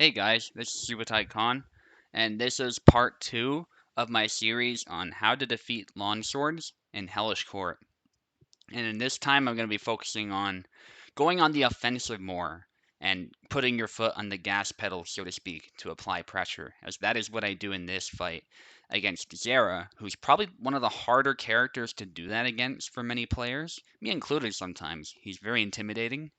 Hey guys, this is Subotai Khan, and this is part 2 of my series on how to defeat Longswords in Hellish Quart. And in this time, I'm going to be focusing on going on the offensive more and putting your foot on the gas pedal, so to speak, to apply pressure, as that is what I do in this fight against Zera, who's probably one of the harder characters to do that against for many players, me included sometimes. He's very intimidating.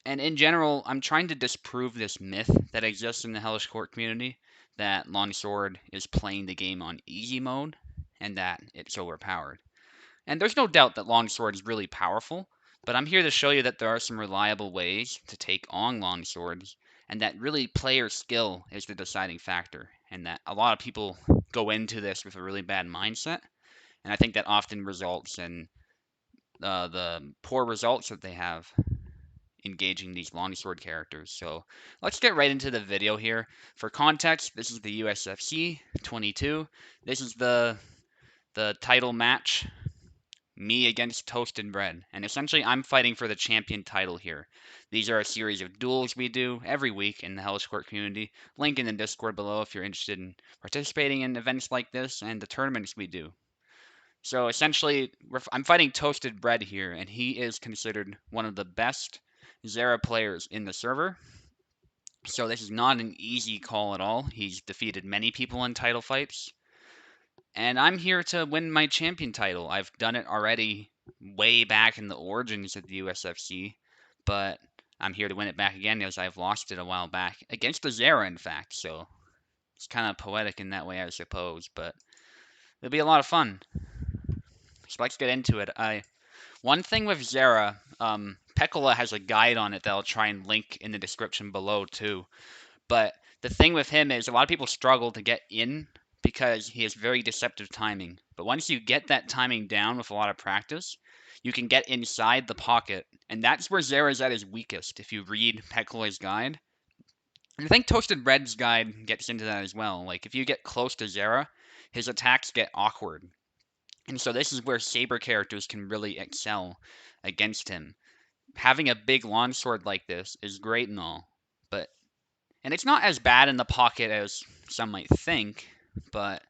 And in general, I'm trying to disprove this myth that exists in the Hellish Court community that Longsword is playing the game on easy mode and that it's overpowered. And there's no doubt that Longsword is really powerful, but I'm here to show you that there are some reliable ways to take on Longswords and that really player skill is the deciding factor and that a lot of people go into this with a really bad mindset. And I think that often results in the poor results that they have engaging these longsword characters. So let's get right into the video here. For context, this is the USFC 22. This is the title match, me against Toasted Bread. And essentially I'm fighting for the champion title here. These are a series of duels we do every week in the Hellish Quart community. Link in the Discord below if you're interested in participating in events like this and the tournaments we do. So essentially, I'm fighting Toasted Bread here, and he is considered one of the best Zera players in the server. So this is not an easy call at all. He's defeated many people in title fights. And I'm here to win my champion title. I've done it already way back in the origins of the USFC, but I'm here to win it back again as I've lost it a while back. Against the Zera, in fact, so it's kind of poetic in that way, I suppose, but it'll be a lot of fun. So let's get into it. One thing with Zera, Pekola has a guide on it that I'll try and link in the description below too. But the thing with him is a lot of people struggle to get in because he has very deceptive timing. But once you get that timing down with a lot of practice, you can get inside the pocket. And that's where Zera is at his weakest if you read Pekola's guide. And I think Toasted Bread's guide gets into that as well. Like if you get close to Zera, his attacks get awkward. And so this is where saber characters can really excel against him. Having a big longsword like this is great and all, but and it's not as bad in the pocket as some might think, but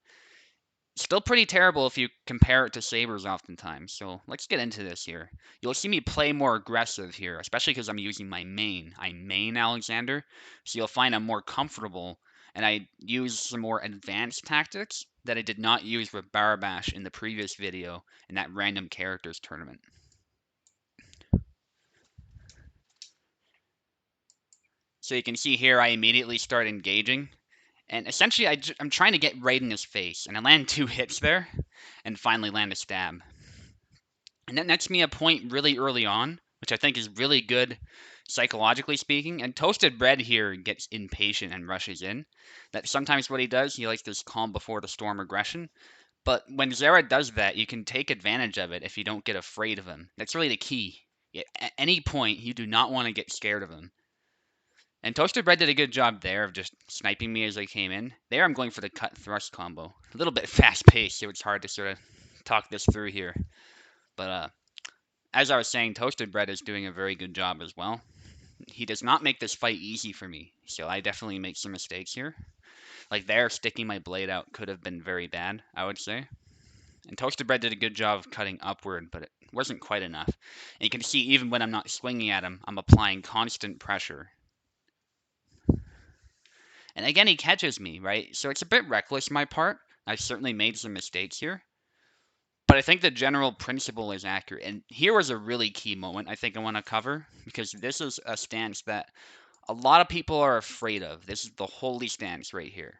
still pretty terrible if you compare it to sabers oftentimes. So let's get into this here. You'll see me play more aggressive here, especially because I'm using my main. I main Alexander, so you'll find I'm more comfortable, and I use some more advanced tactics that I did not use with Barabash in the previous video in that random characters tournament. So you can see here I immediately start engaging. And essentially I'm trying to get right in his face. And I land 2 hits there and finally land a stab. And that nets me a point really early on, which I think is really good psychologically speaking. And Toasted Bread here gets impatient and rushes in. That's sometimes what he does. He likes this calm before the storm aggression. But when Zera does that, you can take advantage of it if you don't get afraid of him. That's really the key. At any point, you do not want to get scared of him. And Toasted Bread did a good job there of just sniping me as I came in. There I'm going for the cut thrust combo. A little bit fast paced, so it's hard to sort of talk this through here. But as I was saying, Toasted Bread is doing a very good job as well. He does not make this fight easy for me, so I definitely make some mistakes here. Like there, sticking my blade out could have been very bad, I would say. And Toasted Bread did a good job of cutting upward, but it wasn't quite enough. And you can see even when I'm not swinging at him, I'm applying constant pressure. And again, he catches me, right? So it's a bit reckless my part. I've certainly made some mistakes here. But I think the general principle is accurate. And here was a really key moment I think I want to cover, because this is a stance that a lot of people are afraid of. This is the holy stance right here.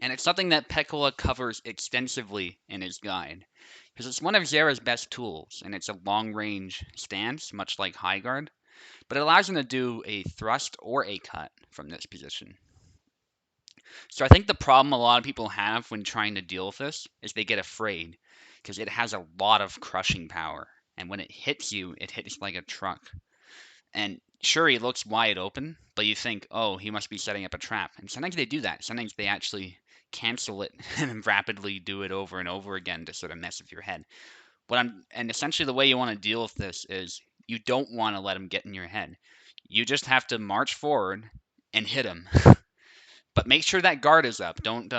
And it's something that Pekola covers extensively in his guide, because it's one of Zera's best tools, and it's a long-range stance, much like High Guard, but it allows him to do a thrust or a cut from this position. So I think the problem a lot of people have when trying to deal with this is they get afraid because it has a lot of crushing power. And when it hits you, it hits like a truck. And sure, he looks wide open, but you think, oh, he must be setting up a trap. And sometimes they do that. Sometimes they actually cancel it and rapidly do it over and over again to sort of mess with your head. And essentially the way you want to deal with this is you don't want to let him get in your head. You just have to march forward and hit him. But make sure that guard is up. Don't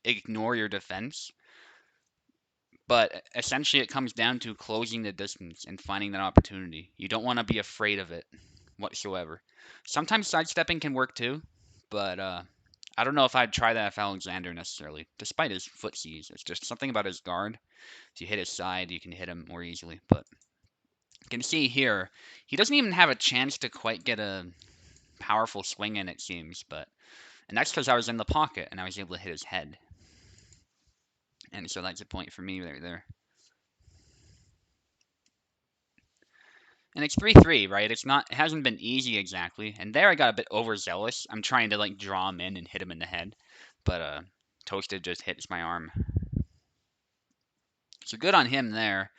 ignore your defense. But essentially, it comes down to closing the distance and finding that opportunity. You don't want to be afraid of it whatsoever. Sometimes sidestepping can work too, but I don't know if I'd try that with Alexander necessarily, despite his footsies. It's just something about his guard. If you hit his side, you can hit him more easily. But you can see here, he doesn't even have a chance to quite get a powerful swing in, it seems. And that's because I was in the pocket and I was able to hit his head. And so that's a point for me right there. And it's 3-3, right? It hasn't been easy exactly. And there I got a bit overzealous. I'm trying to like draw him in and hit him in the head. But Toasted just hits my arm. So good on him there.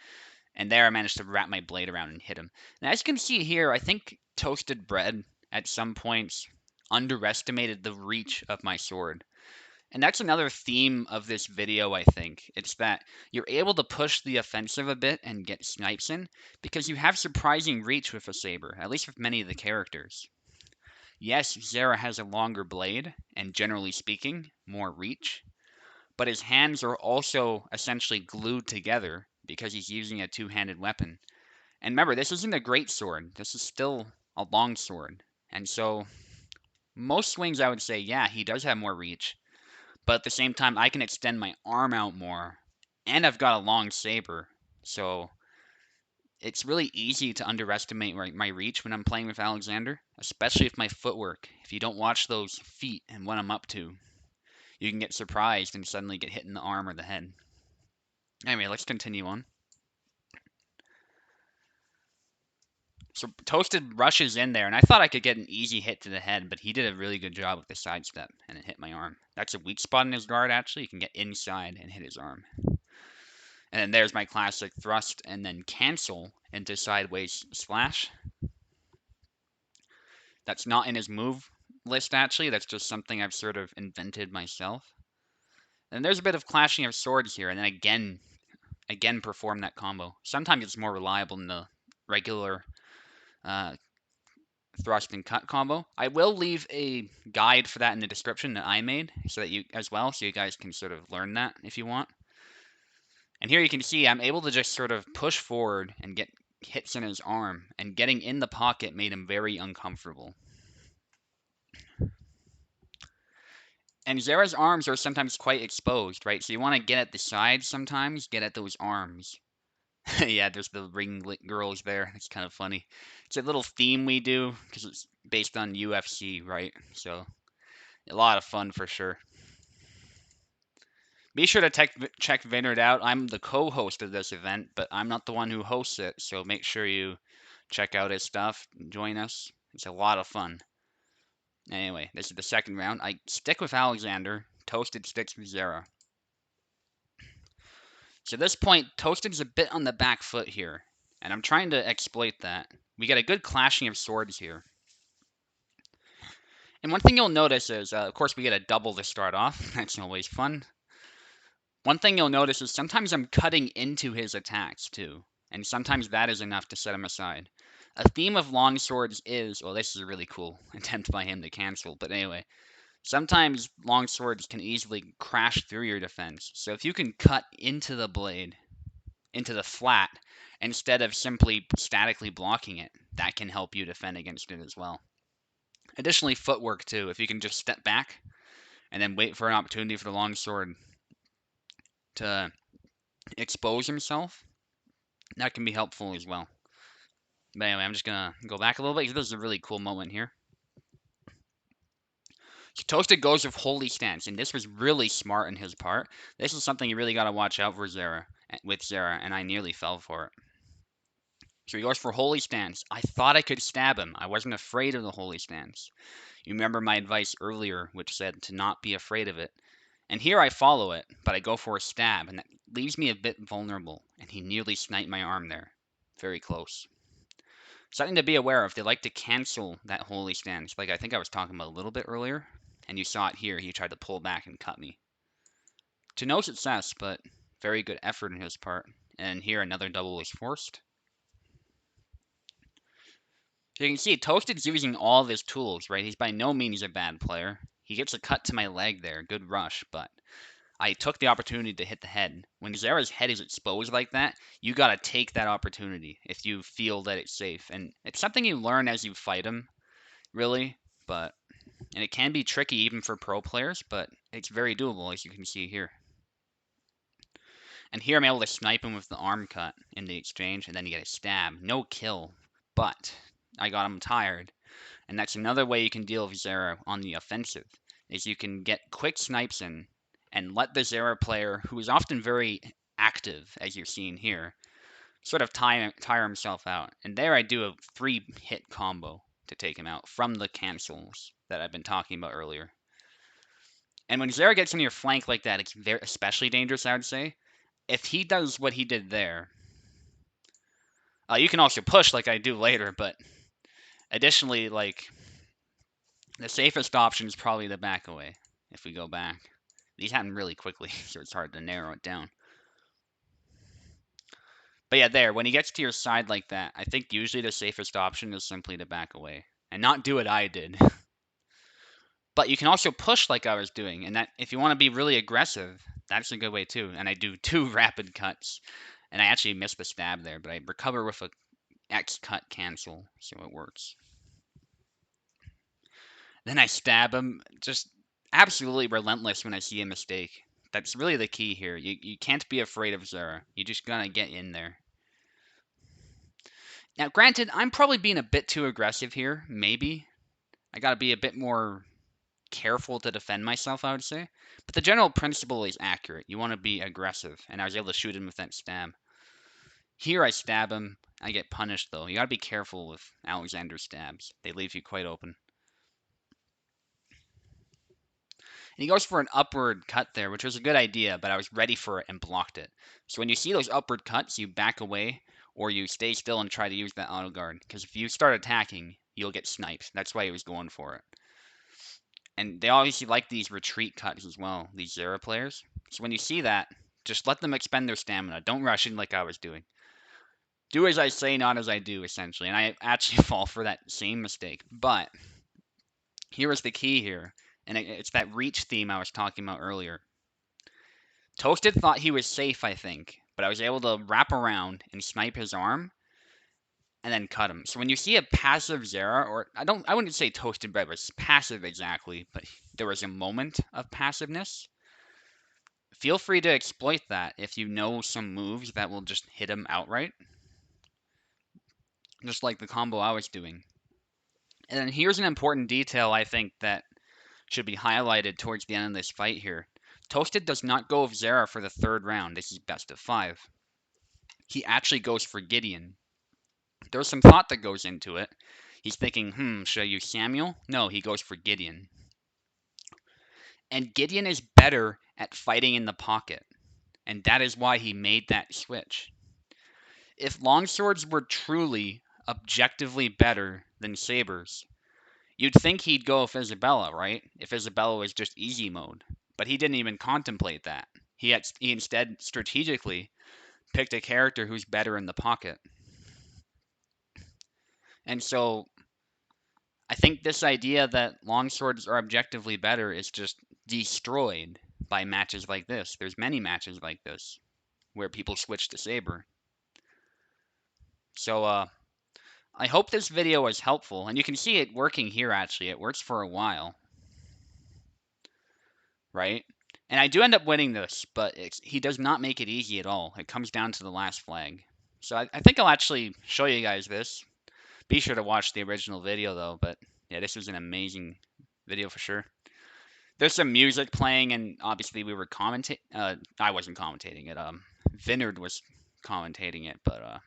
And there I managed to wrap my blade around and hit him. And as you can see here, I think Toasted Bread at some points underestimated the reach of my sword. And that's another theme of this video, I think. It's that you're able to push the offensive a bit and get snipes in because you have surprising reach with a saber, at least with many of the characters. Yes, Zera has a longer blade, and generally speaking, more reach, but his hands are also essentially glued together because he's using a two-handed weapon. And remember, this isn't a great sword. This is still a long sword. And so, most swings I would say, yeah, he does have more reach. But at the same time, I can extend my arm out more, and I've got a long saber, so it's really easy to underestimate my reach when I'm playing with Alexander, especially with my footwork. If you don't watch those feet and what I'm up to, you can get surprised and suddenly get hit in the arm or the head. Anyway, let's continue on. So Toasted rushes in there, and I thought I could get an easy hit to the head, but he did a really good job with the sidestep, and it hit my arm. That's a weak spot in his guard, actually. You can get inside and hit his arm. And then there's my classic thrust and then cancel into sideways slash. That's not in his move list, actually. That's just something I've sort of invented myself. And there's a bit of clashing of swords here, and then again perform that combo. Sometimes it's more reliable than the regular thrust and cut combo. I will leave a guide for that in the description that I made, so that you guys can sort of learn that if you want. And here you can see I'm able to just sort of push forward and get hits in his arm, and getting in the pocket made him very uncomfortable. And Zera's arms are sometimes quite exposed, right? So you want to get at the sides sometimes, get at those arms. Yeah, there's the ringlet girls there. It's kind of funny. It's a little theme we do because it's based on UFC, right? So a lot of fun for sure. Be sure to check Vineyard out. I'm the co-host of this event, but I'm not the one who hosts it, so make sure you check out his stuff and join us. It's a lot of fun. Anyway, this is the second round. I stick with Alexander. Toasted sticks with Zera. So at this point, Toasted's a bit on the back foot here, and I'm trying to exploit that. We get a good clashing of swords here. And one thing you'll notice is, of course, we get a double to start off. That's always fun. One thing you'll notice is sometimes I'm cutting into his attacks too, and sometimes that is enough to set him aside. A theme of Longswords is, well, this is a really cool attempt by him to cancel, but anyway, sometimes Longswords can easily crash through your defense. So if you can cut into the blade, into the flat, instead of simply statically blocking it, that can help you defend against it as well. Additionally, footwork too. If you can just step back and then wait for an opportunity for the longsword to expose himself, that can be helpful as well. But anyway, I'm just going to go back a little bit because this is a really cool moment here. So Toasted goes with Holy Stance, and this was really smart in his part. This is something you really got to watch out for with Zera, and I nearly fell for it. So he goes for Holy Stance. I thought I could stab him. I wasn't afraid of the Holy Stance. You remember my advice earlier, which said to not be afraid of it. And here I follow it, but I go for a stab, and that leaves me a bit vulnerable, and he nearly sniped my arm there. Very close. Something to be aware of, they like to cancel that Holy Stance, like I think I was talking about a little bit earlier, and you saw it here, he tried to pull back and cut me. To no success, but very good effort on his part, and here another double was forced. So you can see Toasted's using all of his tools, right? He's by no means a bad player. He gets a cut to my leg there, good rush, but I took the opportunity to hit the head. When Zera's head is exposed like that, you gotta take that opportunity if you feel that it's safe. And it's something you learn as you fight him, really. And it can be tricky even for pro players, but it's very doable, as you can see here. And here I'm able to snipe him with the arm cut in the exchange, and then you get a stab. No kill, but I got him tired. And that's another way you can deal with Zera on the offensive, is you can get quick snipes in and let the Zera player, who is often very active, as you're seeing here, sort of tire himself out. And there I do a 3-hit combo to take him out from the cancels that I've been talking about earlier. And when Zera gets on your flank like that, it's very especially dangerous, I would say. If he does what he did there, you can also push like I do later, but additionally, like, the safest option is probably the back away, if we go back. These happen really quickly, so it's hard to narrow it down. But yeah, there, when he gets to your side like that, I think usually the safest option is simply to back away. And not do what I did. But you can also push like I was doing, and that if you want to be really aggressive, that's a good way too. And I do 2 rapid cuts. And I actually missed the stab there, but I recover with a X cut cancel, so it works. Then I stab him, just absolutely relentless when I see a mistake. That's really the key here. You can't be afraid of Zera. You just gotta get in there. Now, granted, I'm probably being a bit too aggressive here, maybe. I gotta be a bit more careful to defend myself, I would say. But the general principle is accurate. You want to be aggressive, and I was able to shoot him with that stab. Here I stab him. I get punished, though. You gotta be careful with Alexander's stabs. They leave you quite open. And he goes for an upward cut there, which was a good idea, but I was ready for it and blocked it. So when you see those upward cuts, you back away, or you stay still and try to use that auto guard. Because if you start attacking, you'll get sniped. That's why he was going for it. And they obviously like these retreat cuts as well, these Zera players. So when you see that, just let them expend their stamina. Don't rush in like I was doing. Do as I say, not as I do, essentially. And I actually fall for that same mistake. But here is the key here. And it's that reach theme I was talking about earlier. Toasted thought he was safe, I think, but I was able to wrap around and snipe his arm and then cut him. So when you see a passive Zera, or I wouldn't say Toasted Bread was passive exactly, but there was a moment of passiveness. Feel free to exploit that if you know some moves that will just hit him outright. Just like the combo I was doing. And then here's an important detail I think that should be highlighted towards the end of this fight here. Toasted does not go with Zera for the 3rd round. This is best of 5. He actually goes for Gideon. There's some thought that goes into it. He's thinking, should I use Samuel? No, he goes for Gideon. And Gideon is better at fighting in the pocket. And that is why he made that switch. If Longswords were truly, objectively better than Sabers, you'd think he'd go with Isabella, right? If Isabella was just easy mode. But he didn't even contemplate that. He instead strategically picked a character who's better in the pocket. And so I think this idea that longswords are objectively better is just destroyed by matches like this. There's many matches like this where people switch to saber. So I hope this video was helpful, and you can see it working here actually. It works for a while. Right? And I do end up winning this, but he does not make it easy at all. It comes down to the last flag. So I think I'll actually show you guys this. Be sure to watch the original video though, but yeah, this was an amazing video for sure. There's some music playing, and obviously we were commentating. I wasn't commentating it. Vinard was commentating it, but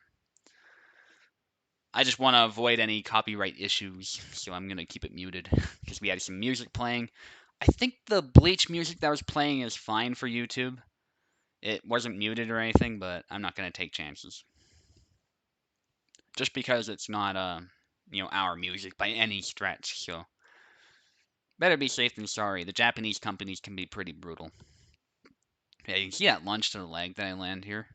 I just want to avoid any copyright issues, so I'm gonna keep it muted because we had some music playing. I think the Bleach music that was playing is fine for YouTube. It wasn't muted or anything, but I'm not gonna take chances. Just because it's not our music by any stretch, so better be safe than sorry. The Japanese companies can be pretty brutal. Yeah, you can see that lunge to the leg that I land here.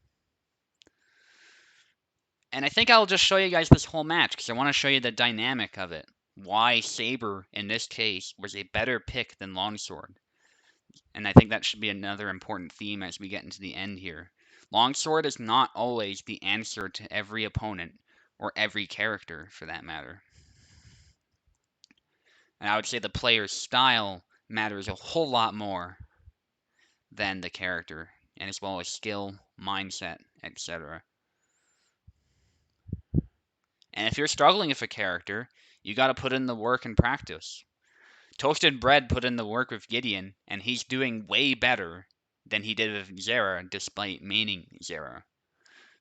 And I think I'll just show you guys this whole match because I want to show you the dynamic of it. Why Saber, in this case, was a better pick than Longsword. And I think that should be another important theme as we get into the end here. Longsword is not always the answer to every opponent, or every character for that matter. And I would say the player's style matters a whole lot more than the character, and as well as skill, mindset, etc. And if you're struggling with a character, you got to put in the work and practice. Toasted Bread put in the work with Gideon, and he's doing way better than he did with Zera, despite maining Zera.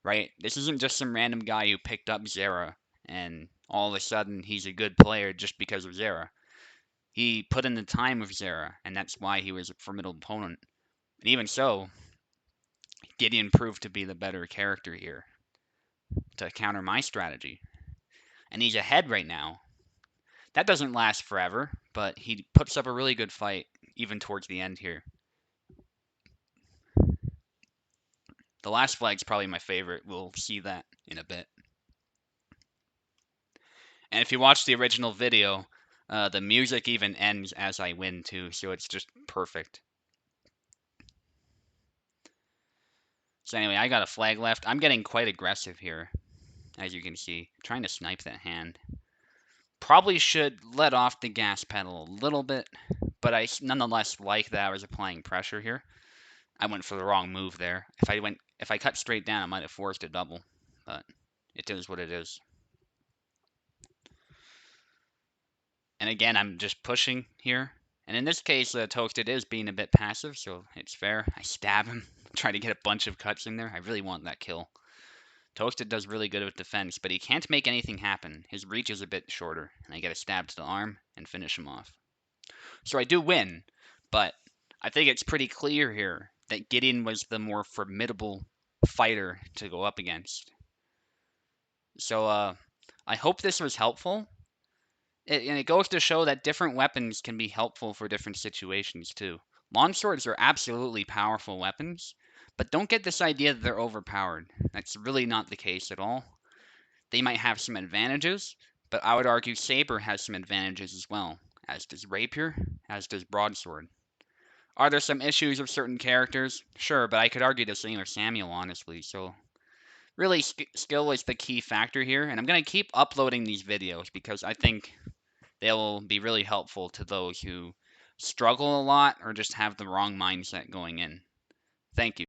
Right? This isn't just some random guy who picked up Zera, and all of a sudden he's a good player just because of Zera. He put in the time with Zera, and that's why he was a formidable opponent. And even so, Gideon proved to be the better character here to counter my strategy. And he's ahead right now. That doesn't last forever, but he puts up a really good fight even towards the end here. The last flag's probably my favorite. We'll see that in a bit. And if you watch the original video, the music even ends as I win too, so it's just perfect. So anyway, I got a flag left. I'm getting quite aggressive here, as you can see. I'm trying to snipe that hand. Probably should let off the gas pedal a little bit, but I nonetheless like that I was applying pressure here. I went for the wrong move there. If I cut straight down, I might have forced a double, but it is what it is. And again, I'm just pushing here. And in this case, Toasted is being a bit passive, so it's fair. I stab him, try to get a bunch of cuts in there. I really want that kill. Toasted does really good with defense, but he can't make anything happen. His reach is a bit shorter, and I get a stab to the arm and finish him off. So I do win, but I think it's pretty clear here that Gideon was the more formidable fighter to go up against. So I hope this was helpful. And it goes to show that different weapons can be helpful for different situations too. Longswords are absolutely powerful weapons, but don't get this idea that they're overpowered. That's really not the case at all. They might have some advantages, but I would argue Saber has some advantages as well, as does Rapier, as does Broadsword. Are there some issues with certain characters? Sure, but I could argue the same with Samuel, honestly, so really skill is the key factor here, and I'm going to keep uploading these videos because I think they will be really helpful to those who struggle a lot or just have the wrong mindset going in. Thank you.